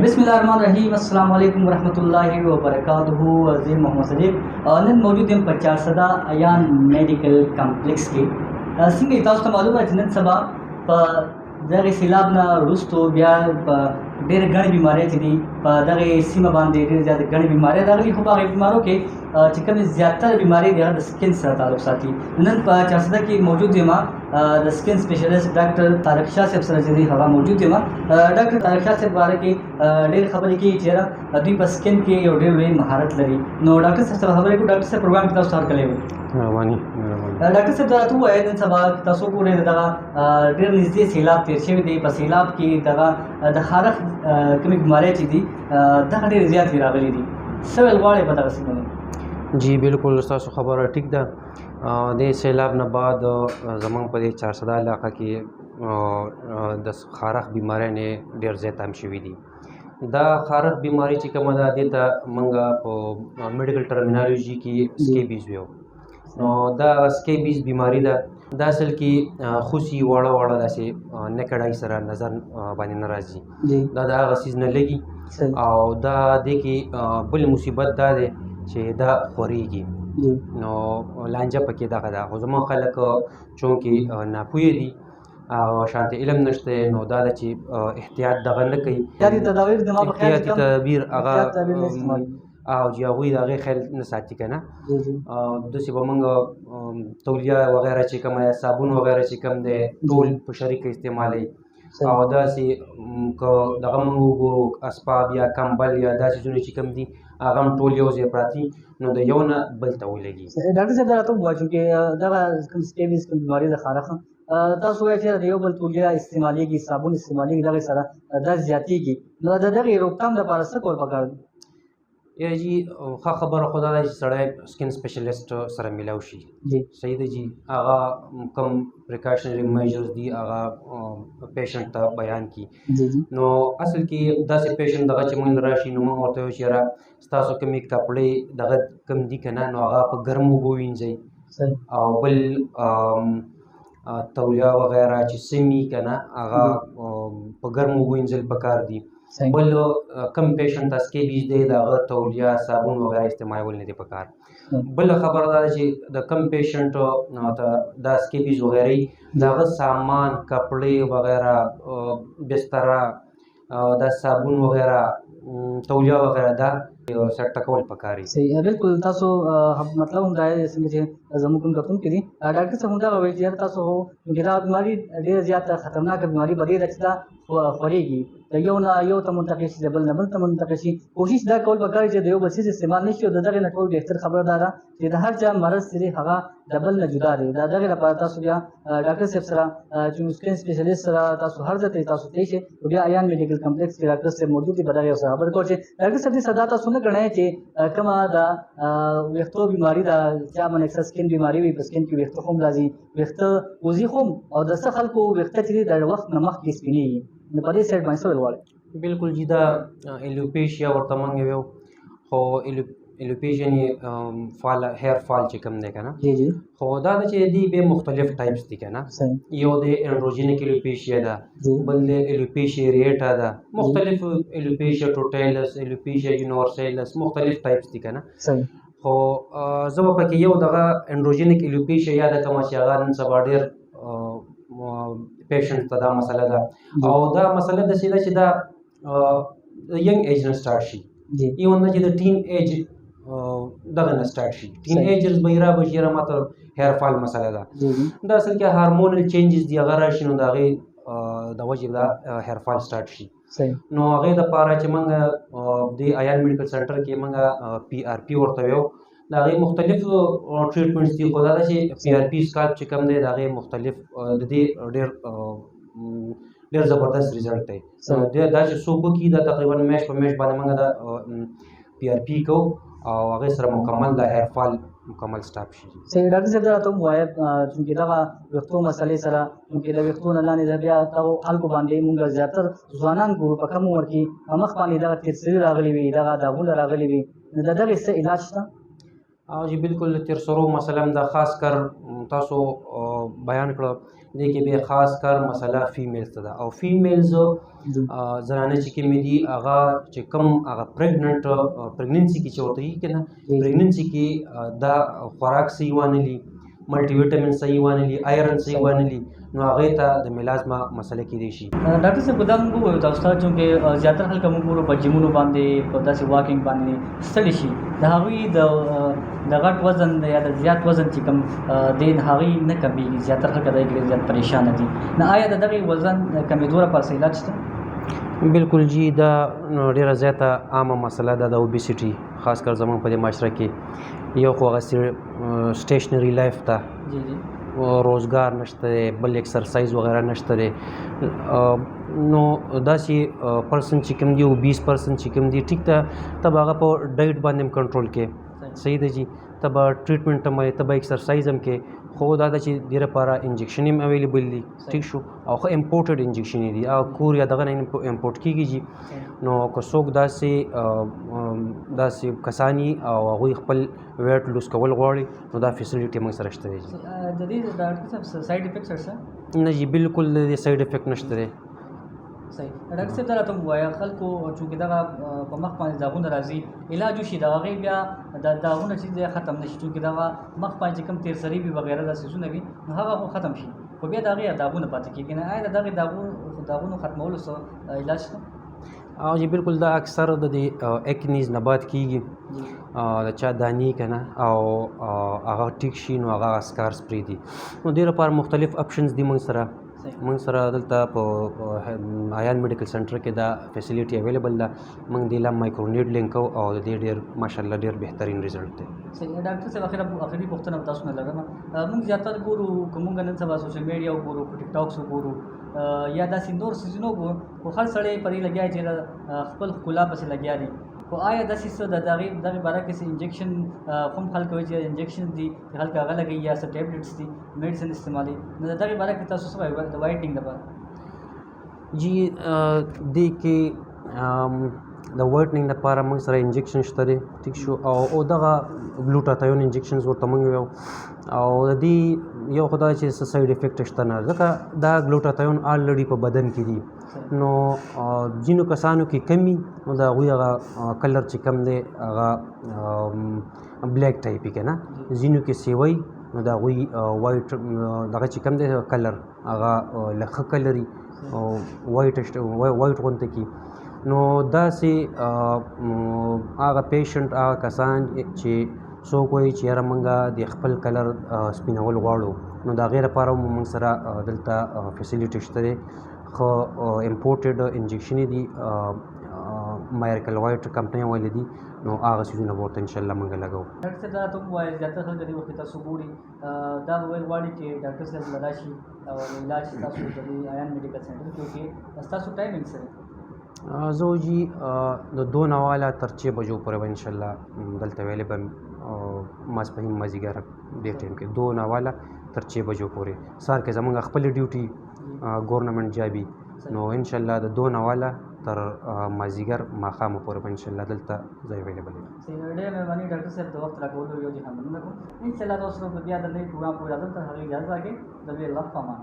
बिस्मिल्लाहिर्रहमानिर्रहीम अस्सलाम वालेकुम वरहमतुल्लाहि वबरकातुहू। अज़ीम मोहम्मद सदीक नन मौजूद हैं 50 अयान मेडिकल कम्प्लेक्स के څنګه تاسو ته معلومه چې نن سبا په دغه سیلاب نه وروسته بیا په ډېرې ګڼې بیمارۍ چې دي په دغه سیمه باندې ډېرې زیاتې ګڼې بیمارۍ راغلي، خو په هغې بیمارو کې چې کومې زیاتره بیمارۍ دي هغه د سکن سره تعلق ساتي. نن په 400 کې موجود یم د سکن سپیشلیسټ ډاکټر طارق شاه صاحب سره چې دی هغه موجود یم. ډاکټر طارق شاه صاحب باره کې ډېرې خبرې کوي چې دوی په سکن کې یو ډېر لوی مهارت لري. نو ډاکټر صاحب سره خبرې کوو. ډاکټر صاحب پروګرام کې تاسو هرکلی وي. ډاکټر صاحب دا راته ووایه نن سبا تاسو ګورئ دغه ډېر نږدې سیلاب تېر شوی دی. په سیلاب کې دغه د خارښ کومې بیمارۍ چې دي دغه ډېرې زیاتې راغلي دي. څه ویل غواړئ په دغه سیمه کې؟ जी बिल्कुल ستاسو خبره ټیک ده. د سیلاب نه بعد زمونږ په دې 400 علاقه کې د خارښ بیمارۍ نه ډېر زیات عام شوي دي. دا خارښ بیماري چې کومه ده دې ته موږ په میډیکل ټرمینالوژي کې سکیبیز ویو. نو دا سکیبیز بیماری ده. دا اصل کې خوسي واړه واړه داسې نکډ آی سره نظر باندې نه راځي. دا د هغه څیز نه لګي او دا دې کې بل مصیبت دا دی چې دا خورېږي. نو لانجه پکې دغه ده. خو زموږ خلک چونکې ناپوهه دي او شانتې علم نشته، نو دا ده چې احتیاط دغه نه کوي. احتیاطي تدابیر هغه او چې هغوی د هغې خیال نه ساتي که نه. داسې به موږ تولیه وغیره چې کومه یا صابون وغیره چې کوم دی ټول په شریکه استعمالوي. او داسې که دغه موږ وګورو اسباب یا کمبل یا دا څیزونه چې کوم دي هغه هم ټول یو ځای پراته دي، نو د یو نه بل ته ولګي. ډاکټر صاحب دا راته ووایه چې دغه کوم سکیبیز کوم بیماري د خارښ تاسو وایئ چې د یو بل تولیه استعمالېږي، صابون استعمالېږي، دغې سره دا زیاتېږي. نو د دغې روکتام لپاره څه کول پکار دي؟ یا جی ښه خبره خو دا ده چې سړی سکن سپیشلیسټ سره میلاو شي. صحیح ده جی. هغه کوم پریکاشنري میجرز دي هغه پیشنټ ته بیان کړي. نو اصل کې داسې پیشنټ دغه چې موږ راشي نو موږ ورته وایو چې یاره ستاسو کومې کپړې دغه کم دي که نه، نو هغه په ګرمو اوبو وینځئ او بل تولیه وغیره چې سمي که نه هغه په ګرمو اوبو وینځل پکار دي. بل کم پیشنټ ته سکیبیز دی د هغه تولیه صابون وغیره استعمالول نه دي پکار. بله خبره دا ده چې د کم پیشنټ ته دا سکیبیز وغیره د هغه سامان کپړې وغیره بستره دا صابون وغیره تولیه وغیره دا سیټ ټکول پکار دي. صحیح بالکل. تاسو مطلب هم دا دی څنګه چې زموږ کوم کتونکي دي ډاکټر صاحب همدغه وایي چې یاره تاسو چې دا بیماري ډېره زیاته خطرناکه بیماري به ډېره چې دا خورېږي، د یو نه یو ته منتقل شي، د بل نه بل ته منتقل شي. کوشش دا کول پکار چې د یو بل څیز استعمال نه شي. او د دغې نه ټول بهتر خبره دا ده چې د هر چا مرض چې دی هغه د بل نه جدا دی. د دغې لپاره تاسو بیا ډاکټر صاحب سره چې سکن سپیشلیسټ سره تاسو هر ځای ته تاسو تللی شئ. بیا ایان میډیکل کمپلیکس کې ډاکټر صاحب موجود دي. په دغې یو څه خبرې کوو چې ډاکټر صاحب دې سره دا تاسو نه ګڼئ چې کومه د ویښتو بیماري ده، چا باندې اکثر سکن بیماري وي، په سکن کې ویښته هم راځي، ویښته وځي هم، او د څه خلکو ویښته چې دي د وخت نه مخکې سپینېږي. نو په دې سایډ باندې څه ویل غواړئ؟ بالکل جی. دا ایلوپیشیا ورته موږ ویو، خو ایلوپیشن یې فال هیر فال چې کوم دی که نه، خو دا ده چې دې بیا مختلف ټایپس دي که نه. یو د انډروجینیک ایلوپیشیا ده، بل د ایلوپیشیا ریټا ده، مختلف ایلوپیشیا ټوټیلس، ایلوپیشیا یونیورسیلس، مختلف ټایپس دي که نه. خو زه به پکې یو دغه انډروجینیک ایلوپیشیا یاده کړم چې هغه نن سبا ډېر پیشنټ ته دا مسله ده. او دا مسله داسې ده چې دا ینګ ایج نه سټارټ شي، ایون نه چې د ټین ایج دغه نه سټارټ شي. ټین ایجرز به یې رابشي یاره ماته هیر فال مسله ده. دا اصل کې هارمونل چینجز دي هغه راشي، نو د هغې د وجې دا هیر فال سټارټ شي. نو هغې دپاره چې موږ د ایان میډیکل سنټر کې موږ PRP ورته ویو. د هغې مختلف ټریټمنټس دي، خو دا ده چې PRP سکالپ چې کوم دی د هغې مختلف د دې ډېر زبردست ریزلټ دی. دا چې څوک وکړي دا تقریبا میاشت په میاشت باندې موږ دا PRP کوو او هغې سره مکمل د هیر فال مکمل سټاپ شي. صحیح. ډاکټر صاحب دا راته ووایه چونکې دغه ویښتو مسلې سره چونکې د ویښتو نه لاندې د بیا دغو خلکو باندې مونږ زیاتر ځوانان ګورو په کم عمر کې مخ باندې دغه تیرسري راغلي وي، دغه داغونه راغلي وي. نو د دغې څه علاج شته؟ او جی بالکل تیر سرو مسله هم د خاص کر تاسو بیان کړه دې کې به خاص کر مسله فیمیلز ته ده او فیمیلز زنانه چې کومې دي هغه چې کوم هغه پریګننسي کې چې ورته وي که نه پریګننسي کې دا خوراک صحیح وانه لي ملټي ویټامین صحیح وانه لي آیرن صحیح وانه لي نو هغې ته د میلازما مسله کېدی شي. ډاکټر صاحب دا موږ ووایو تاسو ته چونکې زیاتره خلک موږ ګورو په جیمونو باندې په داسې واکینګ باندې ستړي شي د هغوی د غټ وزن یا د زیات وزن چې کوم دی د هغوی نه کمیږي زیاتره خلک د هغې زیات پریشانه دي نو آیا د دغې وزن کمیدو لپاره څه علاج شته؟ بالکل جی دا ډیره زیاته عامه مسله ده د اوبیسټي خاص کر زموږ په دې معاشره کې یو خو هغه سټیشنري لایف ته جی جی روزګار نشته دی بل ایکسرسایز وغیره نشته دی نو داسې پرسن چې کوم دي اوبیس پرسن چې کوم دي ټیک ته ته به هغه په ډایټ باندې هم کنټرول کې صحیح ده جی ته به ټریټمنټ هم ته به ایکسرسایز هم کې خو دا ده چې دې لپاره انجکشن هم اویلیبل دي ټیک شو او ښه امپورټډ انجکشن دي او کور یا دغه نه امپورټ کېږي جی نو که څوک داسې کسانی او هغوی خپل ویټ لوز کول غواړي نو دا فیسیلیټي موږ سره شته دی جی. د دې ډاکټر صاحب سایډ افیکټس شته؟ نه جی بالکل د دې سایډ افیکټ نشته دی. صحیح ډاکټر صاحب دا راته ووایه خلکو چونکې دغه په مخ باندې داغونه راځي علاج وشي د هغې بیا د داغونه چې دی ختم نه شي چونکې دغه مخ باندې چې کوم تیر سري وي وغیره دا څیزونه وي نو هغه خو ختم شي خو بیا د هغې داغونه پاتې کېږي نه آیا د دغې داغونو ختمولو څه علاج شته؟ او جی بالکل دا اکثر د دې ایکنیز نه بعد کېږي د چا دانی که نه او هغه ټیک شي نو هغه اسکارس پرېږدي نو دې لپاره مختلف اپشنز دي موږ سره دلته په آیان میډیکل سنټر کې دا فیسیلیټي اویلیبل ده موږ دې له مایکرونیډ لینک کوو او د دې ډېر ماشاءالله ډېر بهترین ریزلټ دی. صحیح ډاکټر صاحب اخري پوښتنه تاسو نه لرم موږ زیاتره ګورو که موږ نن سبا سوشل میډیا وګورو په ټیک ټاکس وګورو یا داسې نور څیزونه وګورو خو هر سړی پرې لګیا چې خپل ښکلا پسې لګیا دی خو آیا داسې څه د دغې باره کې څه انجکشن خو هم خلک وایي چې انجکشن دي چې خلک هغه لګوي یا څه ټیبلټس دي میډیسن استعمالوي نو د دغې باره کې تاسو څه وایئ د وایټنګ لپاره؟ جی دې کې د وایټنینګ لپاره موږ سره انجکشن شته دی ټیک شو او دغه ګلوټاتیون انجکشنز ورته موږ ویو او د دې یو خو دا چې څه سایډ افیکټ شته نه ځکه دا ګلوټاتیون آلریډي په بدن کې دي نو ځینو کسانو کې کمی نو د هغوی هغه کلر چې کم دی هغه بلیک ټایپ کې نه ځینو کې سیوی نو د هغوی وایټ دغه چې کم دی کلر هغه لښه کلري وایټ غونته کی نو داسې هغه پیشنټ هغه کسان چې څوک وایي چې یاره موږ د خپل کلر سپینول غواړو نو د هغې لپاره هم موږ سره دلته فیسیلیټي شته دی خو امپورټډ انجکشنې دي مایرکل وایټ کمپنۍ والې دي نو هغه څیزونه به ورته انشاءالله موږ لګوو. ډاکټر صاحب دا راته ووایه زیاتره خلک دې وخت تاسو ګوري دا به ویل غواړي چې ډاکټر صاحب له راشي او علاج تاسو د دې آیان میډیکل سنټر کې وکړي ستاسو ټایمنګ څه دی؟ زه جی د 2 نه واله تر 6 بجو پورې به انشاءالله دلته اویلیبل ماسپښین مازدیګر دې ټایم کې 2 نه واله تر 6 بجو پورې سهار کې زموږ خپل ډیوټي ګورنمنټ جابي نو انشاءالله د 2 نه واله تر مازدیګر ماښامه پورې به انشاءالله دلته ځای اویلیبل وي. ډېره مهرباني ډاکټر صاحب د وخت راکولو یو جهان مننه کوم انشاءالله تاسو به بیا د نوي پروګرام پورې راځم تر هغې اجازه راکړئ د الله په امان.